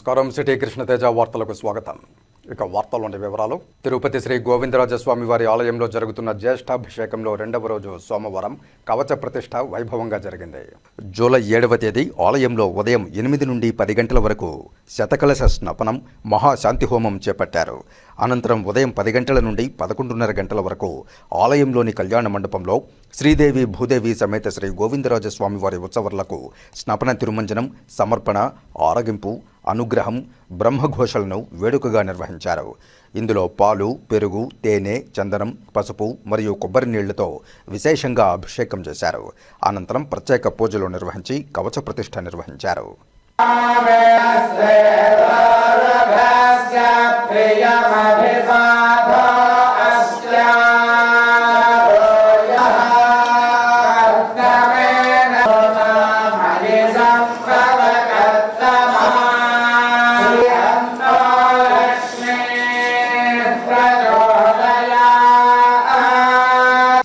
నమస్కారం. సిటీ కృష్ణతేజ వార్తలకు స్వాగతం. ఇక వార్తల్లోని వివరాలు. తిరుపతి శ్రీ గోవిందరాజస్వామి వారి ఆలయంలో జరుగుతున్న జ్యేష్ఠాభిషేకంలో రెండవ రోజు సోమవారం కవచ ప్రతిష్ఠ వైభవంగా జరిగింది. జూలై 7వ తేదీ ఆలయంలో ఉదయం 8 నుండి 10 గంటల వరకు శతకలశ స్నపనం, మహాశాంతి హోమం చేపట్టారు. అనంతరం ఉదయం 10 గంటల నుండి 11:30 గంటల వరకు ఆలయంలోని కళ్యాణ మండపంలో శ్రీదేవి భూదేవి సమేత శ్రీ గోవిందరాజస్వామి వారి ఉత్సవాలకు స్నపన తిరుమంజనం, సమర్పణ, ఆరగింపు, అనుగ్రహం, బ్రహ్మఘోషలను వేడుకగా నిర్వహించారు. ఇందులో పాలు, పెరుగు, తేనె, చందనం, పసుపు మరియు కొబ్బరి నీళ్లతో విశేషంగా అభిషేకం చేశారు. అనంతరం ప్రత్యేక పూజలు నిర్వహించి కవచ ప్రతిష్ఠ నిర్వహించారు.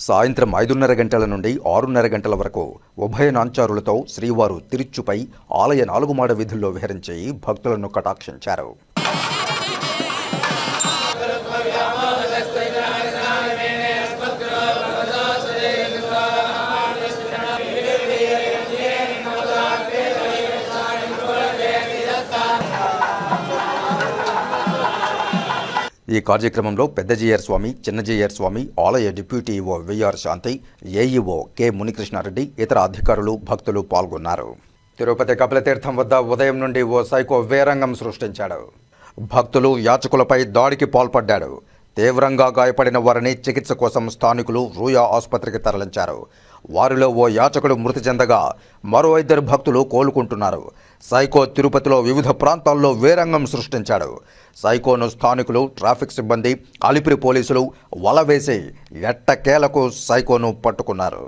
సాయంత్రం 5:30 గంటల నుండి 6:30 గంటల వరకు ఉభయ నాంచారులతో శ్రీవారు తిరుచుపై ఆలయ 4 మాడ వీధుల్లో విహరించి భక్తులను కటాక్షించారు. ఈ కార్యక్రమంలో పెద్దజీయర్ స్వామి, చిన్నజీయర్ స్వామి, ఆలయ డిప్యూటీ ఈవో విఆర్ శాంతి, ఏఈఓ కె మునికృష్ణారెడ్డి, ఇతర అధికారులు, భక్తులు పాల్గొన్నారు. తిరుపతి కపిలతీర్థం వద్ద ఉదయం నుండి ఓ సైకో వేరంగం సృష్టించాడు. భక్తులు, యాచకులపై దాడికి పాల్పడ్డాడు. తీవ్రంగా గాయపడిన వారిని చికిత్స కోసం స్థానికులు రూయా ఆసుపత్రికి తరలించారు. వారిలో ఓ యాచకుడు మృతి చెందగా మరో 2 భక్తులు కోలుకుంటున్నారు. సైకో తిరుపతిలో వివిధ ప్రాంతాల్లో వేరంగం సృష్టించాడు. సైకోను స్థానికులు, ట్రాఫిక్ సిబ్బంది, అలిపిరి పోలీసులు వల వేసి ఎట్టకేలకు సైకోను పట్టుకున్నారు.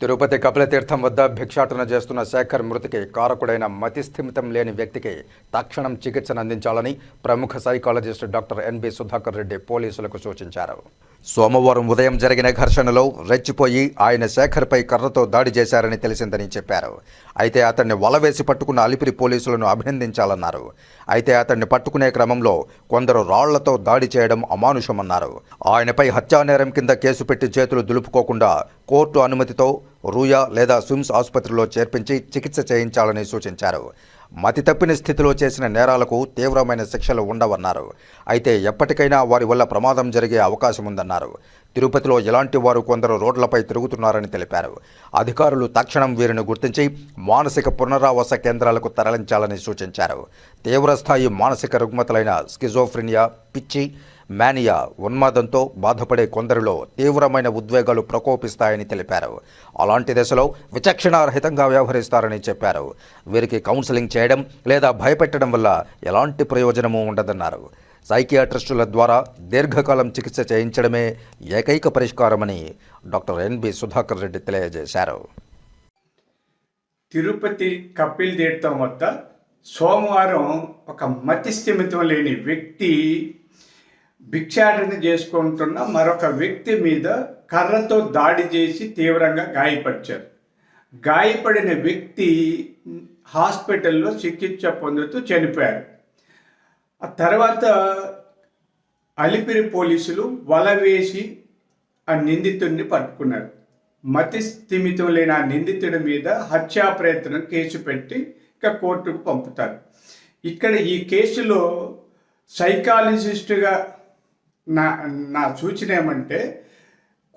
తిరుపతి కపిలతీర్థం వద్ద భిక్షాటన చేస్తున్న శేఖర్ మృతికి కారకుడైన మతిస్థిమితం లేని వ్యక్తికి తక్షణం చికిత్సను అందించాలని ప్రముఖ psychologist doctor NB Sudhakar Reddy పోలీసులకు సూచించారు. సోమవారం ఉదయం జరిగిన ఘర్షణలో రెచ్చిపోయి ఆయన శేఖర్పై కర్రతో దాడి చేశారని తెలిసిందని చెప్పారు. అయితే అతన్ని వలవేసి పట్టుకున్న అలిపిరి పోలీసులను అభినందించాలన్నారు. అయితే అతన్ని పట్టుకునే క్రమంలో కొందరు రాళ్లతో దాడి చేయడం అమానుషమన్నారు. ఆయనపై హత్యానేరం కింద కేసు పెట్టి చేతులు దులుపుకోకుండా కోర్టు అనుమతితో రూయా లేదా స్విమ్స్ ఆసుపత్రిలో చేర్పించి చికిత్స చేయించాలని సూచించారు. మతి తప్పిన స్థితిలో చేసిన నేరాలకు తీవ్రమైన శిక్షలు ఉండవన్నారు. అయితే ఎప్పటికైనా వారి వల్ల ప్రమాదం జరిగే అవకాశం ఉందన్నారు. తిరుపతిలో ఇలాంటి వారు కొందరు రోడ్లపై తిరుగుతున్నారని తెలిపారు. అధికారులు తక్షణం వీరిని గుర్తించి మానసిక పునరావాస కేంద్రాలకు తరలించాలని సూచించారు. తీవ్రస్థాయి మానసిక రుగ్మతలైన స్కిజోఫ్రినియా, పిచ్చి, మేనియా, ఉన్మాదంతో బాధపడే కొందరిలో తీవ్రమైన ఉద్వేగాలు ప్రకోపిస్తాయని తెలిపారు. అలాంటి దశలో విచక్షణారహితంగా వ్యవహరిస్తారని చెప్పారు. వీరికి కౌన్సిలింగ్ చేయడం లేదా భయపెట్టడం వల్ల ఎలాంటి ప్రయోజనమూ ఉండదన్నారు. సైకియాట్రిస్టుల ద్వారా దీర్ఘకాలం చికిత్స చేయించడమే ఏకైక పరిష్కారమని డాక్టర్ ఎన్బి సుధాకర్ రెడ్డి తెలియజేశారు. తిరుపతి కపిల్ తీర్థం వద్ద సోమవారం ఒక మతిస్థిమితం లేని వ్యక్తి భిక్షాటన చేసుకుంటున్న మరొక వ్యక్తి మీద కర్రతో దాడి చేసి తీవ్రంగా గాయపరిచారు. గాయపడిన వ్యక్తి హాస్పిటల్లో చికిత్స పొందుతూ చనిపోయారు. ఆ తర్వాత అలిపిరి పోలీసులు వల వేసి ఆ నిందితుడిని పట్టుకున్నారు. మతి స్థిమితం లేని ఆ నిందితుడి మీద హత్యా ప్రయత్నం కేసు పెట్టి ఇక కోర్టుకు పంపుతారు. ఇక్కడ ఈ కేసులో సైకాలజిస్టుగా నా సూచన ఏమంటే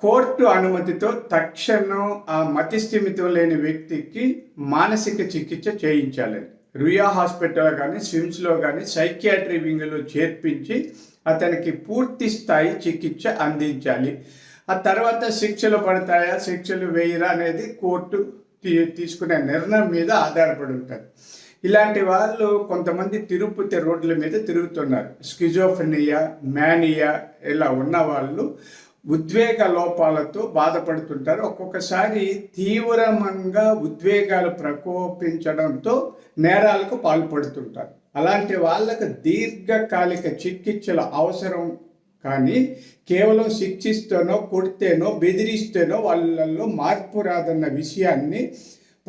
కోర్టు అనుమతితో తక్షణం ఆ మతిస్థిమితం లేని వ్యక్తికి మానసిక చికిత్స చేయించాలని రుయా హాస్పిటల్ కానీ స్విమ్స్లో కానీ సైకియాట్రీ వింగ్లో చేర్పించి అతనికి పూర్తి స్థాయి చికిత్స అందించాలి. ఆ తర్వాత శిక్షలు పడతాయా, శిక్షలు వేయరా అనేది కోర్టు తీసుకునే నిర్ణయం మీద ఆధారపడి ఉంటుంది. ఇలాంటి వాళ్ళు కొంతమంది తిరుపతి రోడ్ల మీద తిరుగుతున్నారు. స్కిజోఫ్రెనియా, మేనియా ఇలా ఉన్న వాళ్ళు ఉద్వేగ లోపాలతో బాధపడుతుంటారు. ఒక్కొక్కసారి తీవ్రంగా ఉద్వేగాలు ప్రకోపించడంతో నేరాలకు పాల్పడుతుంటారు. అలాంటి వాళ్ళకు దీర్ఘకాలిక చికిత్సల అవసరం. కానీ కేవలం శిక్షిస్తేనో, కొడితేనో, బెదిరిస్తేనో వాళ్ళల్లో మార్పు రాదన్న విషయాన్ని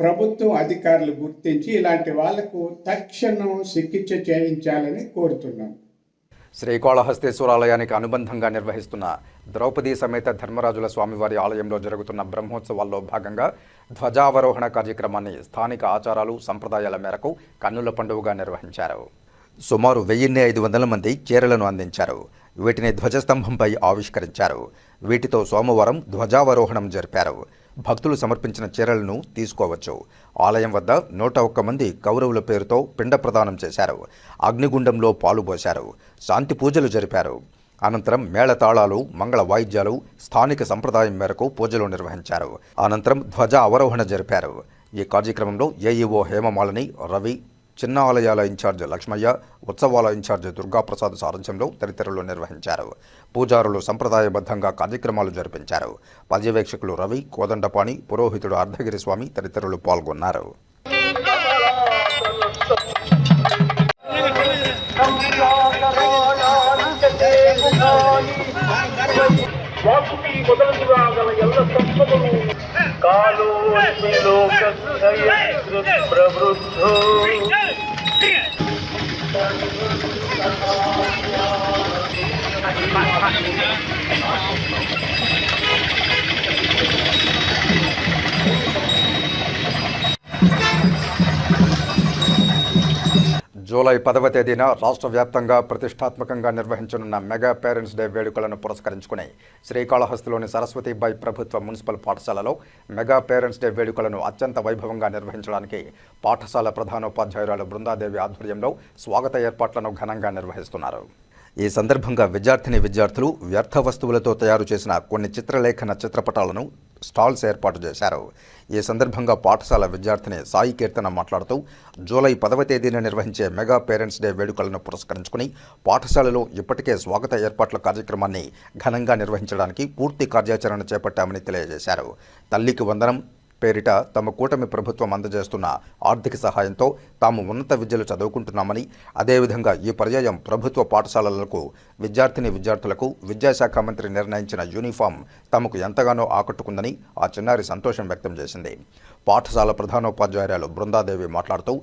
ప్రభుత్వం అధికారులు గుర్తించి ఇలాంటి వాళ్లకు తక్షణం చికిత్స చేయించాలని కోరుతున్నాను. శ్రీకాళహస్తీశ్వరాలయానికి అనుబంధంగా నిర్వహిస్తున్న ద్రౌపదీ సమేత ధర్మరాజుల స్వామివారి ఆలయంలో జరుగుతున్న బ్రహ్మోత్సవాల్లో భాగంగా ధ్వజావరోహణ కార్యక్రమాన్ని స్థానిక ఆచారాలు సంప్రదాయాల మేరకు కన్నుల పండుగగా నిర్వహించారు. సుమారు 1500 మంది చీరలను అందించారు. వీటిని ధ్వజస్తంభంపై ఆవిష్కరించారు. వీటితో సోమవారం ధ్వజావరోహణం జరిపారు. భక్తులు సమర్పించిన చీరలను తీసుకోవచ్చు. ఆలయం వద్ద 101 మంది కౌరవుల పేరుతో పిండ ప్రదానం చేశారు. అగ్నిగుండంలో పాలు పోశారు. శాంతి పూజలు జరిపారు. అనంతరం మేళతాళాలు, మంగళ వాయిద్యాలు, స్థానిక సంప్రదాయం మేరకు పూజలు నిర్వహించారు. అనంతరం ధ్వజ అవరోహణ జరిపారు. ఈ కార్యక్రమంలో ఏఈఓ హేమమాలిని, రవి, చిన్న ఆలయాల ఇన్ఛార్జ్ లక్ష్మయ్య, ఉత్సవాల ఇన్ఛార్జ్ దుర్గాప్రసాద్ సారథ్యంలో తదితరులు నిర్వహించారు. పూజారులు సంప్రదాయబద్ధంగా కార్యక్రమాలు జరిపించారు. పర్యవేక్షకులు రవి, కోదండపాణి, పురోహితుడు అర్ధగిరి స్వామి తదితరులు పాల్గొన్నారు. జూలై 10వ తేదీన రాష్ట్ర వ్యాప్తంగా ప్రతిష్టాత్మకంగా నిర్వహించనున్న మెగా పేరెంట్స్ డే వేడుకలను పురస్కరించుకుని శ్రీకాళహస్తిలోని సరస్వతీబాయి ప్రభుత్వ మున్సిపల్ పాఠశాలలో మెగా పేరెంట్స్ డే వేడుకలను అత్యంత వైభవంగా నిర్వహించడానికి పాఠశాల ప్రధానోపాధ్యాయురాలు బృందాదేవి ఆధ్వర్యంలో స్వాగత ఏర్పాట్లను ఘనంగా నిర్వహిస్తున్నారు. ఈ సందర్భంగా విద్యార్థులు వ్యర్థ వస్తువులతో తయారు చేసిన కొన్ని చిత్రలేఖన చిత్రపటాలను స్టాల్స్ ఏర్పాటు చేశారు. ఈ సందర్భంగా పాఠశాల విద్యార్థిని సాయి కీర్తన మాట్లాడుతూ జూలై 10వ తేదీన నిర్వహించే మెగా పేరెంట్స్ డే వేడుకలను పురస్కరించుకుని పాఠశాలలో ఇప్పటికే స్వాగత ఏర్పాట్ల కార్యక్రమాన్ని ఘనంగా నిర్వహించడానికి పూర్తి కార్యాచరణ చేపట్టామని తెలియజేశారు. తల్లికి వందనం పేరిట తమ కూటమి ప్రభుత్వం అందజేస్తున్న ఆర్థిక సహాయంతో తాము ఉన్నత విద్యలు చదువుకుంటున్నామని, అదేవిధంగా ఈ పర్యాయం ప్రభుత్వ పాఠశాలలకు విద్యార్థులకు విద్యాశాఖ మంత్రి నిర్ణయించిన యూనిఫామ్ తమకు ఎంతగానో ఆకట్టుకుందని ఆ చిన్నారి సంతోషం వ్యక్తం చేసింది. పాఠశాల ప్రధానోపాధ్యాయురాలు బృందాదేవి మాట్లాడుతూ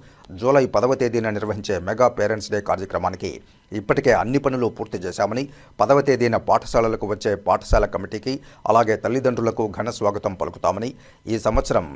జూలై 10వ తేదీన నిర్వహించే మెగా పేరెంట్స్ డే కార్యక్రమానికి ఇప్పటికే అన్ని పనులు పూర్తి చేశామని, 10వ తేదీన పాఠశాలలకు వచ్చే పాఠశాల కమిటీకి అలాగే తల్లిదండ్రులకు ఘన స్వాగతం పలుకుతామని, ఈ సంవత్సరం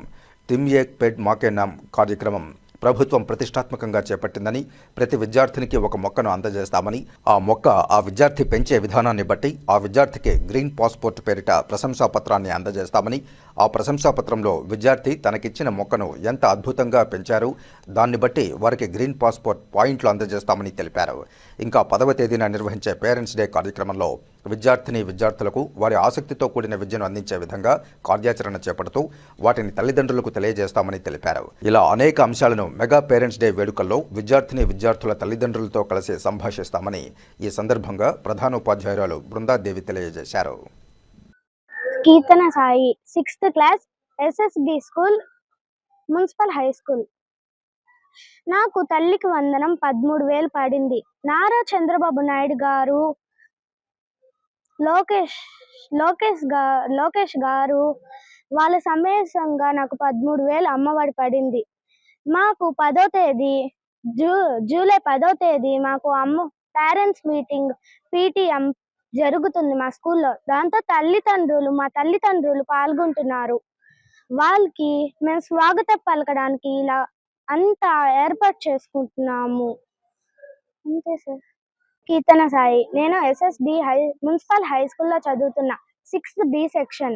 తిమ్ ఏక్ పెడ్ మాకే నామ్ కార్యక్రమం ప్రభుత్వం ప్రతిష్టాత్మకంగా చేపట్టిందని, ప్రతి విద్యార్థినికి ఒక మొక్కను అందజేస్తామని, ఆ మొక్క ఆ విద్యార్థి పెంచే విధానాన్ని బట్టి ఆ విద్యార్థికి గ్రీన్ పాస్పోర్ట్ పేరిట ప్రశంసా పత్రాన్ని అందజేస్తామని, ఆ ప్రశంసాపత్రంలో విద్యార్థి తనకిచ్చిన మొక్కను ఎంత అద్భుతంగా పెంచారు దాన్ని బట్టి వారికి గ్రీన్ పాస్పోర్ట్ పాయింట్లు అందజేస్తామని తెలిపారు. ఇంకా 10వ తేదీన నిర్వహించే పేరెంట్స్ డే కార్యక్రమంలో విద్యార్థులకు వారి ఆసక్తితో కూడిన విద్యను అందించే విధంగా కార్యాచరణ చేపడుతూ వాటిని తల్లిదండ్రులకు తెలియజేస్తామని తెలిపారు. ఇలా అనేక అంశాలను మెగా పేరెంట్స్ డే వేడుకల్లో విద్యార్థుల తల్లిదండ్రులతో కలిసి సంభాషిస్తామని ఈ సందర్భంగా ప్రధానోపాధ్యాయురాలు బృందాదేవి తెలియజేశారు. Keerthana Sai, 6th class, SSB school, municipal high school. నాకు తల్లికి వందనం 13,000 పడింది. నారా చంద్రబాబు నాయుడు గారు, లోకేష్ గారు వాళ్ళ సమావేశంగా నాకు 13,000 అమ్మఒడి పడింది. మాకు 10వ తేదీ జూలై 10వ తేదీ మాకు పేరెంట్స్ మీటింగ్ పీటీఎం జరుగుతుంది మా స్కూల్లో. దాంతో మా తల్లిదండ్రులు పాల్గొంటున్నారు. వాళ్ళకి మేము స్వాగతం పలకడానికి ఇలా అంతా ఏర్పాటు చేసుకుంటున్నాము. అంతే సార్. కీర్తన సాయి, నేను ఎస్ఎస్బి మున్సిపల్ హై స్కూల్లో చదువుతున్నా, 6th B సెక్షన్.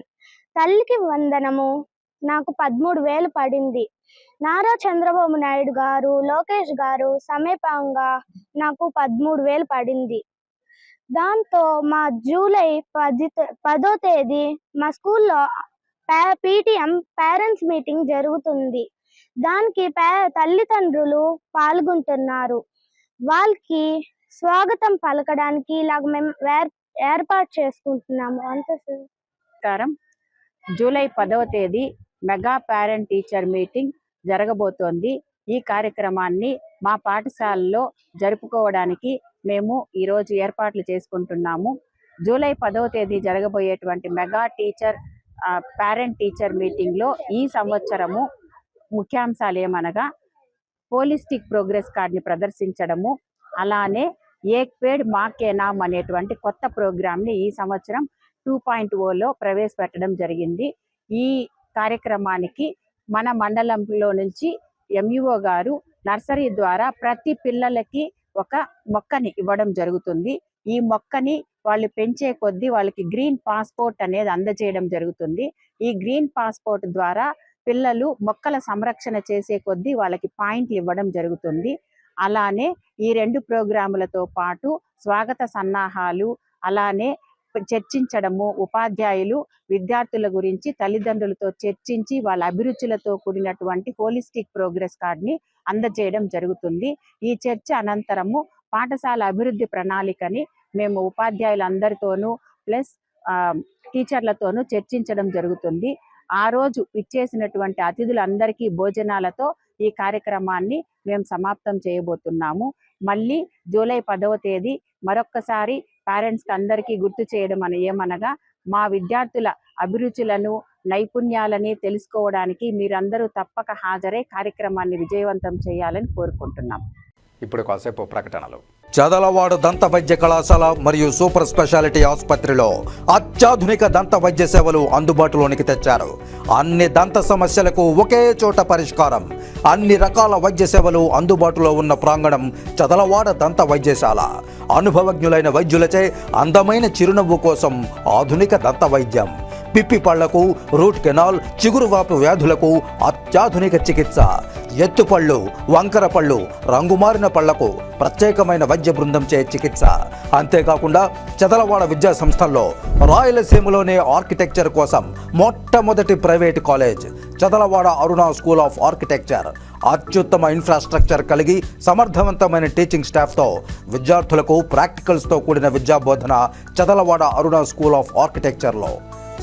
తల్లికి వందనము నాకు 13,000 పడింది. నారా చంద్రబాబు నాయుడు గారు, లోకేష్ గారు సమేతంగా నాకు 13,000 పడింది. దాంతో మా జూలై 10వ తేదీ మా స్కూల్లో పీటీఎం పేరెంట్స్ మీటింగ్ జరుగుతుంది. దానికి తల్లిదండ్రులు పాల్గొంటున్నారు. వాళ్ళకి స్వాగతం పలకడానికి ఇలాగ మేము ఏర్పాటు చేసుకుంటున్నాము. అంతే సార్. నమస్కారం. జూలై 10వ తేదీ మెగా పేరెంట్ టీచర్ మీటింగ్ జరగబోతోంది. ఈ కార్యక్రమాన్ని మా పాఠశాలలో జరుపుకోవడానికి మేము ఈరోజు ఏర్పాట్లు చేసుకుంటున్నాము. జూలై 10వ తేదీ జరగబోయేటువంటి మెగా పేరెంట్ టీచర్ మీటింగ్లో ఈ సంవత్సరము ముఖ్యాంశాలు ఏమనగా హోలిస్టిక్ ప్రోగ్రెస్ కార్డ్ని ప్రదర్శించడము, అలానే ఏక్ పేడ్ మా కే నామ్ అనేటువంటి కొత్త ప్రోగ్రామ్ని ఈ సంవత్సరం 2.0లో ప్రవేశపెట్టడం జరిగింది. ఈ కార్యక్రమానికి మన మండలంలో నుంచి ఎంఈఓ గారు నర్సరీ ద్వారా ప్రతి పిల్లలకి ఒక మొక్కని ఇవ్వడం జరుగుతుంది. ఈ మొక్కని వాళ్ళు పెంచే కొద్దీ వాళ్ళకి గ్రీన్ పాస్పోర్ట్ అనేది అందజేయడం జరుగుతుంది. ఈ గ్రీన్ పాస్పోర్ట్ ద్వారా పిల్లలు మొక్కల సంరక్షణ చేసే కొద్దీ వాళ్ళకి పాయింట్లు ఇవ్వడం జరుగుతుంది. అలానే ఈ 2 ప్రోగ్రాములతో పాటు స్వాగత సన్నాహాలు, అలానే చర్చించడము, ఉపాధ్యాయులు విద్యార్థుల గురించి తల్లిదండ్రులతో చర్చించి వాళ్ళ అభిరుచులతో కూడినటువంటి హోలిస్టిక్ ప్రోగ్రెస్ కార్డ్ని అందజేయడం జరుగుతుంది. ఈ చర్చ అనంతరము పాఠశాల అభివృద్ధి ప్రణాళికని మేము ఉపాధ్యాయులందరితోనూ ప్లస్ టీచర్లతోనూ చర్చించడం జరుగుతుంది. ఆ రోజు ఇచ్చేసినటువంటి అతిథులందరికీ భోజనాలతో ఈ కార్యక్రమాన్ని మేము సమాప్తం చేయబోతున్నాము. మళ్ళీ జూలై 10వ తేదీ మరొక్కసారి పేరెంట్స్కి అందరికీ గుర్తు చేయడం ఏమనగా, మా విద్యార్థుల అభిరుచులను నైపుణ్యాలని తెలుసుకోవడానికి మీరందరూ తప్పక హాజరై కార్యక్రమాన్ని విజయవంతం చేయాలని కోరుకుంటున్నాం. ఇప్పుడు కాసేపు ప్రకటనలు. చదలవాడ దంత వైద్య కళాశాల మరియు సూపర్ స్పెషాలిటీ ఆసుపత్రిలో అత్యాధునిక దంత వైద్య సేవలు అందుబాటులోనికి తెచ్చారు. అన్ని దంత సమస్యలకు ఒకే చోట పరిష్కారం. అన్ని రకాల వైద్య సేవలు అందుబాటులో ఉన్న ప్రాంగణం చదలవాడ దంత వైద్యశాల. అనుభవజ్ఞులైన వైద్యులచే అందమైన చిరునవ్వు కోసం ఆధునిక దంత వైద్యం. పిప్పి పళ్లకు, రూట్ కెనాల్, చిగురువాపు వ్యాధులకు అత్యాధునిక చికిత్స. ఎత్తుపళ్ళు, వంకర పళ్ళు, రంగుమారిన పళ్లకు ప్రత్యేకమైన వైద్య బృందంచే చికిత్స. అంతేకాకుండా చదలవాడ విద్యా సంస్థల్లో రాయలసీమలోనే ఆర్కిటెక్చర్ కోసం మొట్టమొదటి private college Chadalavada Aruna school of architecture. అత్యుత్తమ ఇన్ఫ్రాస్ట్రక్చర్ కలిగి సమర్థవంతమైన టీచింగ్ స్టాఫ్తో విద్యార్థులకు ప్రాక్టికల్స్తో కూడిన విద్యాబోధన చదలవాడ అరుణ స్కూల్ ఆఫ్ ఆర్కిటెక్చర్లో.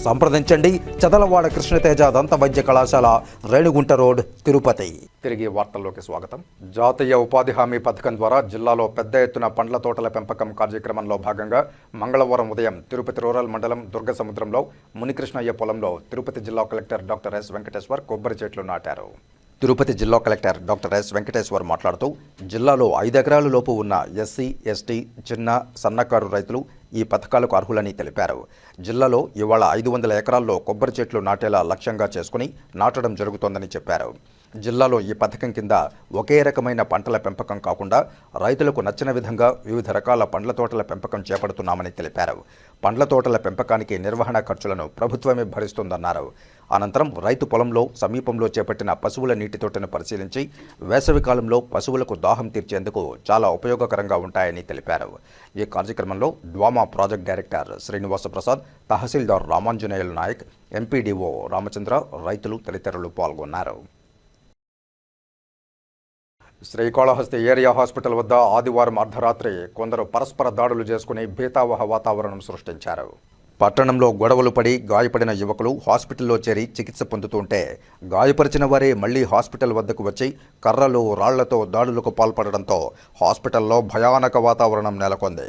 సంప్రదించండి. చదలవాడ కృష్ణతేజ దంత వైద్య కళాశాల, రేణిగుంట రోడ్, తిరుపతి. తిరిగి వార్తల్లోకి స్వాగతం. జాతీయ ఉపాధి హామీ పథకం ద్వారా జిల్లాలో పెద్ద ఎత్తున పండ్ల తోటల పెంపకం కార్యక్రమంలో భాగంగా మంగళవారం ఉదయం తిరుపతి రూరల్ మండలం దుర్గసముద్రంలో మునికృష్ణయ్య పొలంలో తిరుపతి జిల్లా కలెక్టర్ డాక్టర్ ఎస్ వెంకటేశ్వర్ కొబ్బరి చెట్లు నాటారు. తిరుపతి జిల్లా కలెక్టర్ డాక్టర్ ఎస్ వెంకటేశ్వర్ మాట్లాడుతూ, జిల్లాలో 5 ఎకరాల లోపు ఉన్న ఎస్సీ, ఎస్టీ, చిన్న, సన్నకారు రైతులు ఈ పథకాలకు అర్హులని తెలిపారు. జిల్లాలో ఇవాళ 500 ఎకరాల్లో కొబ్బరి చెట్లు నాటేలా లక్ష్యంగా చేసుకుని నాటడం జరుగుతోందని చెప్పారు. జిల్లాలో ఈ పథకం కింద ఒకే రకమైన పంటల పెంపకం కాకుండా రైతులకు నచ్చిన విధంగా వివిధ రకాల పండ్ల తోటల పెంపకం చేపడుతున్నామని తెలిపారు. పండ్ల తోటల పెంపకానికి నిర్వహణ ఖర్చులను ప్రభుత్వమే భరిస్తుందన్నారు. అనంతరం రైతు పొలంలో సమీపంలో చేపట్టిన పశువుల నీటి తోటను పరిశీలించి వేసవి కాలంలో పశువులకు దాహం తీర్చేందుకు చాలా ఉపయోగకరంగా ఉంటాయని తెలిపారు. ఈ కార్యక్రమంలో డ్వామా ప్రాజెక్ట్ డైరెక్టర్ శ్రీనివాస ప్రసాద్, తహసీల్దార్ రామాంజనేయులు నాయక్, ఎంపీడీఓ రామచంద్ర, రైతులు తదితరులు పాల్గొన్నారు. శ్రీకాళహస్తి ఏరియా హాస్పిటల్ వద్ద ఆదివారం అర్ధరాత్రి కొందరు పరస్పర దాడులు చేసుకుని భీతావహ వాతావరణం సృష్టించారు. పట్టణంలో గొడవలు పడి గాయపడిన యువకులు హాస్పిటల్లో చేరి చికిత్స పొందుతుంటే గాయపరిచిన వారే మళ్లీ హాస్పిటల్ వద్దకు వచ్చి కర్రలు, రాళ్లతో దాడులకు పాల్పడడంతో హాస్పిటల్లో భయానక వాతావరణం నెలకొంది.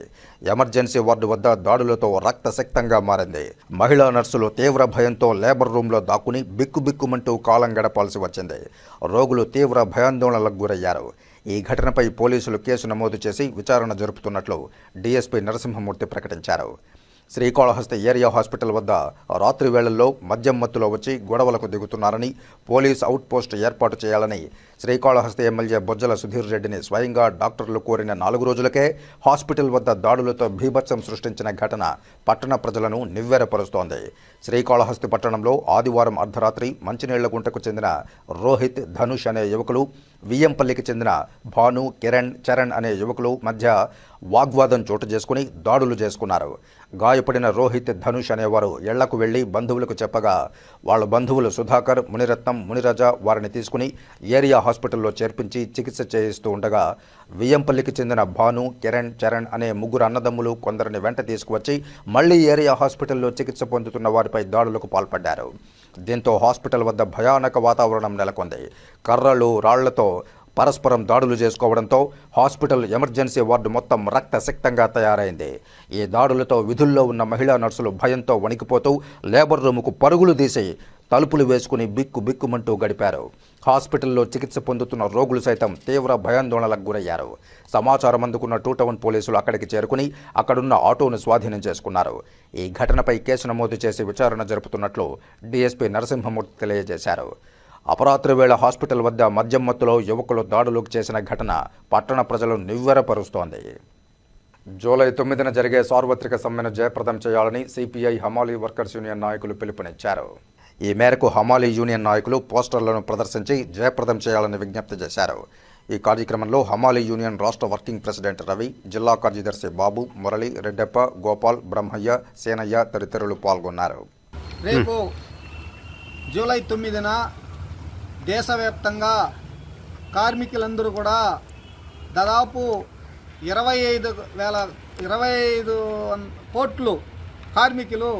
ఎమర్జెన్సీ వార్డు వద్ద దాడులతో రక్తసిక్తంగా మారింది. మహిళా నర్సులు తీవ్ర భయంతో లేబర్ రూమ్లో దాక్కుని బిక్కుబిక్కుమంటూ కాలం గడపాల్సి వచ్చింది. రోగులు తీవ్ర భయాందోళనలకు గురయ్యారు. ఈ ఘటనపై పోలీసులు కేసు నమోదు చేసి విచారణ జరుపుతున్నట్లు డీఎస్పీ నరసింహమూర్తి ప్రకటించారు. శ్రీకాళహస్తి ఏరియా హాస్పిటల్ వద్ద రాత్రి వేళల్లో మద్యం మత్తులో వచ్చి గొడవలకు దిగుతున్నారని, పోలీస్ అవుట్ పోస్ట్ ఏర్పాటు చేయాలని శ్రీకాళహస్తి ఎమ్మెల్యే బొజ్జల సుధీర్ రెడ్డిని స్వయంగా డాక్టర్లు కోరిన 4 రోజులకే హాస్పిటల్ వద్ద దాడులతో భీభత్సం సృష్టించిన ఘటన పట్టణ ప్రజలను నివ్వెరపరుస్తోంది. శ్రీకాళహస్తి పట్టణంలో ఆదివారం అర్ధరాత్రి మంచినీళ్లగుంటకు చెందిన రోహిత్, ధనుష్ అనే యువకులు, వియ్యంపల్లికి చెందిన భాను, కిరణ్, చరణ్ అనే యువకులు మధ్య వాగ్వాదం చోటు చేసుకుని దాడులు చేసుకున్నారు. గాయపడిన రోహిత్, ధనుష్ అనేవారు ఇళ్లకు వెళ్లి బంధువులకు చెప్పగా వాళ్ళ బంధువులు సుధాకర్, మునిరత్నం, మునిరాజ వారిని తీసుకుని ఏరియా హాస్పిటల్లో చేర్పించి చికిత్స చేయిస్తూ ఉండగా వియ్యంపల్లికి చెందిన భాను, కిరణ్, చరణ్ అనే 3 అన్నదమ్ములు కొందరిని వెంట తీసుకువచ్చి మళ్లీ ఏరియా హాస్పిటల్లో చికిత్స పొందుతున్న వారిపై దాడులకు పాల్పడ్డారు. దీంతో హాస్పిటల్ వద్ద భయానక వాతావరణం నెలకొంది. కర్రలు, రాళ్లతో పరస్పరం దాడులు చేసుకోవడంతో హాస్పిటల్ ఎమర్జెన్సీ వార్డు మొత్తం రక్తసిక్తంగా తయారైంది. ఈ దాడులతో విధుల్లో ఉన్న మహిళా నర్సులు భయంతో వణికిపోతూ లేబర్ రూముకు పరుగులు తీసి తలుపులు వేసుకుని బిక్కుమంటూ గడిపారు. హాస్పిటల్లో చికిత్స పొందుతున్న రోగులు సైతం తీవ్ర భయాందోళనలకు గురయ్యారు. సమాచారం అందుకున్న 2 టౌన్ పోలీసులు అక్కడికి చేరుకుని అక్కడున్న ఆటోను స్వాధీనం చేసుకున్నారు. ఈ ఘటనపై కేసు నమోదు చేసి విచారణ జరుపుతున్నట్లు డీఎస్పీ నరసింహమూర్తి తెలియజేశారు. అపరాత్రి వేళ హాస్పిటల్ వద్ద మద్యం మత్తులో యువకులు దాడులకు చేసిన ఘటన పట్టణ ప్రజలు నివ్వెరపరుస్తోంది. జూలై 9న జరిగే సార్వత్రిక సమ్మెను జయప్రదం చేయాలని సిపిఐ హమాలీ వర్కర్స్ యూనియన్ నాయకులు పిలుపునిచ్చారు. ఈ మేరకు హమాలీ యూనియన్ నాయకులు పోస్టర్లను ప్రదర్శించి జయప్రదం చేయాలని విజ్ఞప్తి చేశారు. ఈ కార్యక్రమంలో హమాలీ యూనియన్ రాష్ట్ర వర్కింగ్ ప్రెసిడెంట్ రవి, జిల్లా కార్యదర్శి బాబు, మురళి, రెడ్డప్ప, గోపాల్, బ్రహ్మయ్య, సేనయ్య తదితరులు పాల్గొన్నారు. రేపు జూలై 9న దేశవ్యాప్తంగా కార్మికులందరూ కూడా దాదాపు 25 కోట్లు కార్మికులు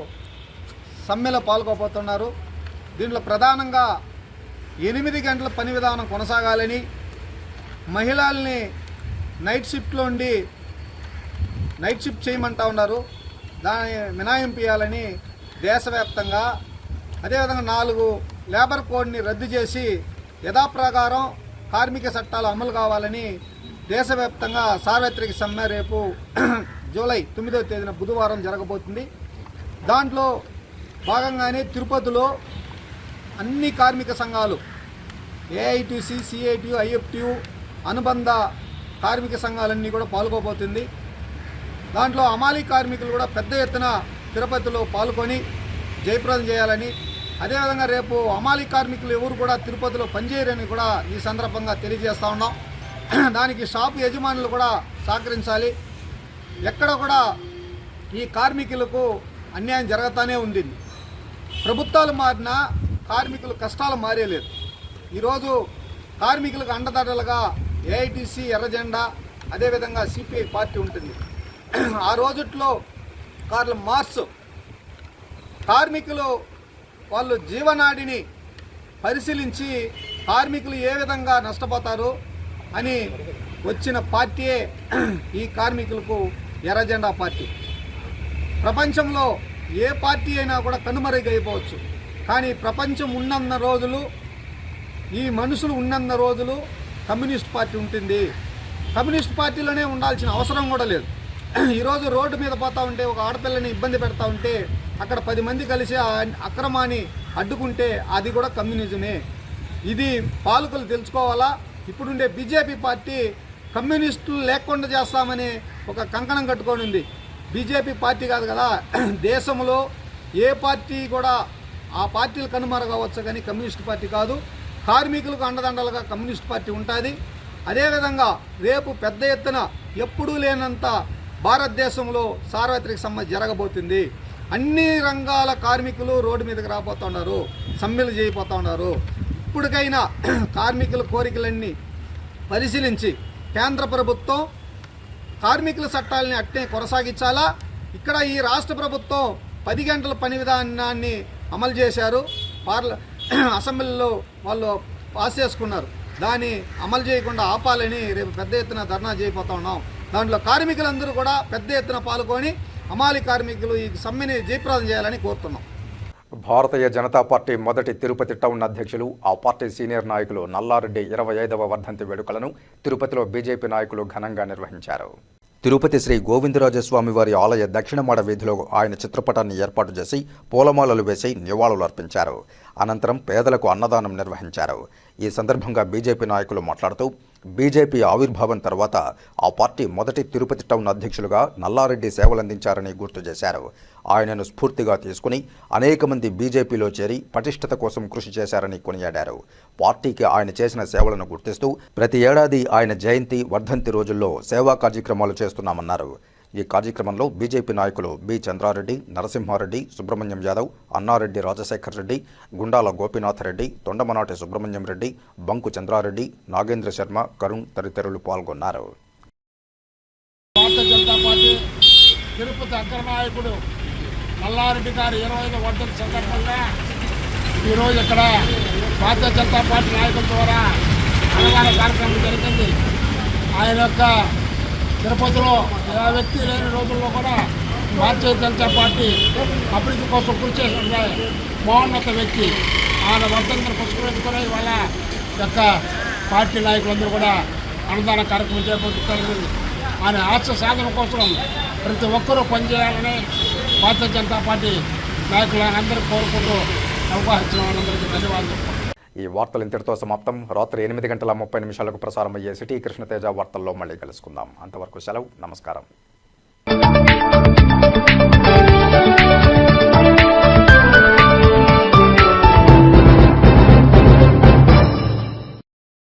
సమ్మెలో పాల్గొపోతున్నారు. దీంట్లో ప్రధానంగా 8 గంటల పని విధానం కొనసాగాలని, మహిళల్ని నైట్ షిఫ్ట్ చేయమంటా ఉన్నారు. దాన్ని మినహాయింపు ఇవ్వాలని దేశవ్యాప్తంగా, అదేవిధంగా 4 లేబర్ కోడ్ని రద్దు చేసి యథాప్రకారం కార్మిక చట్టాలు అమలు కావాలని దేశవ్యాప్తంగా సార్వత్రిక సమ్మె రేపు జూలై 9వ తేదీన బుధవారం జరగబోతుంది. దాంట్లో భాగంగానే తిరుపతిలో అన్ని కార్మిక సంఘాలు ఏఐటీసీ, సిఐటియు, ఐఎఫ్టియు అనుబంధ కార్మిక సంఘాలన్నీ కూడా పాల్గొబోతుంది. దాంట్లో హమాలీ కార్మికులు కూడా పెద్ద ఎత్తున తిరుపతిలో పాల్గొని జయప్రదం చేయాలని, అదేవిధంగా రేపు హమాలీ కార్మికులు ఎవరు కూడా తిరుపతిలో పనిచేయరని కూడా ఈ సందర్భంగా తెలియజేస్తూ ఉన్నాం. దానికి షాపు యజమానులు కూడా సహకరించాలి. ఎక్కడ కూడా ఈ కార్మికులకు అన్యాయం జరుగుతూనే ఉంది. ప్రభుత్వాలు మారినా కార్మికుల కష్టాలు మారేలేదు. ఈరోజు కార్మికులకు అండదండలుగా ఏఐటీసీ, ఎర్రజెండా, అదేవిధంగా సిపిఐ పార్టీ ఉంటుంది. ఆ రోజుట్లో కార్ల మార్క్స్ కార్మికులు వాళ్ళు జీవనాడిని పరిశీలించి కార్మికులు ఏ విధంగా నష్టపోతారు అని వచ్చిన పార్టీయే ఈ కార్మికులకు ఎర్రజెండా పార్టీ. ప్రపంచంలో ఏ పార్టీ అయినా కూడా కనుమరుగైపోవచ్చు, కానీ ప్రపంచం ఉన్నన్న రోజులు, ఈ మనుషులు ఉన్నన్న రోజులు కమ్యూనిస్ట్ పార్టీ ఉంటుంది. కమ్యూనిస్ట్ పార్టీలోనే ఉండాల్సిన అవసరం కూడా లేదు. ఈరోజు రోడ్డు మీద పోతా ఉంటే ఒక ఆడపిల్లని ఇబ్బంది పెడతా ఉంటే అక్కడ 10 మంది కలిసి ఆ అక్రమాన్ని అడ్డుకుంటే అది కూడా కమ్యూనిజమే. ఇది పాలకులు తెలుసుకోవాలా. ఇప్పుడుండే బీజేపీ పార్టీ కమ్యూనిస్టులు లేకుండా చేస్తామని ఒక కంకణం కట్టుకొని ఉంది. బీజేపీ పార్టీ కాదు కదా, దేశంలో ఏ పార్టీ కూడా ఆ పార్టీలు కనుమరుగవచ్చు కానీ కమ్యూనిస్ట్ పార్టీ కాదు. కార్మికులకు అండదండలుగా కమ్యూనిస్ట్ పార్టీ ఉంటుంది. అదేవిధంగా రేపు పెద్ద ఎత్తున ఎప్పుడూ లేనంత భారతదేశంలో సార్వత్రిక సమ్మె జరగబోతుంది. అన్ని రంగాల కార్మికులు రోడ్డు మీదకి రాబోతున్నారు, సమ్మెలు చేయబోతూ ఉన్నారు. ఇప్పటికైనా కార్మికుల కోరికలన్నీ పరిశీలించి కేంద్ర ప్రభుత్వం కార్మికుల చట్టాలని అట్టే కొనసాగించాలా. ఇక్కడ ఈ రాష్ట్ర ప్రభుత్వం 10 గంటల పని విధానాన్ని అమలు చేశారు. అసెంబ్లీలో వాళ్ళు పాస్ చేసుకున్నారు. దాన్ని అమలు చేయకుండా ఆపాలని రేపు పెద్ద ఎత్తున ధర్నా చేయబోతా ఉన్నాం. దాంట్లో కార్మికులందరూ కూడా పెద్ద ఎత్తున పాల్గొని హమాలీ కార్మికులు ఈ సమ్మెని జయప్రదం చేయాలని కోరుతున్నాం. భారతీయ జనతా పార్టీ మొదటి తిరుపతి టౌన్ అధ్యక్షులు, ఆ పార్టీ సీనియర్ నాయకులు నల్లారెడ్డి 25వ వర్ధంతి వేడుకలను తిరుపతిలో బీజేపీ నాయకులు ఘనంగా నిర్వహించారు. తిరుపతి శ్రీ గోవిందరాజస్వామి వారి ఆలయ దక్షిణమాడ వీధిలో ఆయన చిత్రపటాన్ని ఏర్పాటు చేసి పూలమాలలు వేసి నివాళులు అర్పించారు. అనంతరం పేదలకు అన్నదానం నిర్వహించారు. ఈ సందర్భంగా బీజేపీ నాయకులు మాట్లాడుతూ బీజేపీ ఆవిర్భావం తర్వాత ఆ పార్టీ మొదటి తిరుపతి టౌన్ అధ్యక్షులుగా నల్లారెడ్డి సేవలందించారని గుర్తు చేశారు. ఆయనను స్ఫూర్తిగా తీసుకుని అనేక మంది బీజేపీలో చేరి పటిష్టత కోసం కృషి చేశారని కొనియాడారు. పార్టీకి ఆయన చేసిన సేవలను గుర్తిస్తూ ప్రతి ఏడాది ఆయన జయంతి, వర్ధంతి రోజుల్లో సేవా కార్యక్రమాలు చేస్తున్నామన్నారు. ఈ కార్యక్రమంలో బీజేపీ నాయకులు బి చంద్రారెడ్డి, నరసింహారెడ్డి, సుబ్రహ్మణ్యం యాదవ్, అన్నారెడ్డి రాజశేఖర్ రెడ్డి, గుండాల గోపీనాథరెడ్డి, తొండమనాటి సుబ్రహ్మణ్యం రెడ్డి, బంకు చంద్రారెడ్డి, నాగేంద్ర శర్మ, కరుణ్ తదితరులు పాల్గొన్నారు. భారతీయ జనతా పార్టీ తిరుపతి అగ్రనాయకుడు నల్లారెడ్డి గారి 25వ వర్ధంతి సందర్భంగా ఈరోజు ఇక్కడ భారతీయ జనతా పార్టీ నాయకుల ద్వారా అన్నదాన కార్యక్రమం జరిగింది. ఆయన యొక్క తిరుపతిలో ఏ వ్యక్తి లేని రోజుల్లో కూడా భారతీయ జనతా పార్టీ అభివృద్ధి కోసం కృషి చేసిన మహోన్నత వ్యక్తి. ఆయన వర్ధంతిని పురస్కరించుకొని వాళ్ళ యొక్క పార్టీ నాయకులందరూ కూడా అన్నదాన కార్యక్రమం చేపడుతారు. ఆయన ఆశ సాధన కోసం ప్రతి ఒక్కరూ పనిచేయాలని భారతీయ జనతా పార్టీ నాయకులందరూ కోరుకుంటూ అవకాశం ఇచ్చిన వాళ్ళందరికీ ధన్యవాదాలు. ఈ వార్తలు ఇంతటితో సమాప్తం. రాత్రి 8:30 ప్రసారం అయ్యే సిటీ కృష్ణతేజ వార్తల్లో మళ్ళీ కలుసుకుందాం. అంతవరకు సెలవు. నమస్కారం.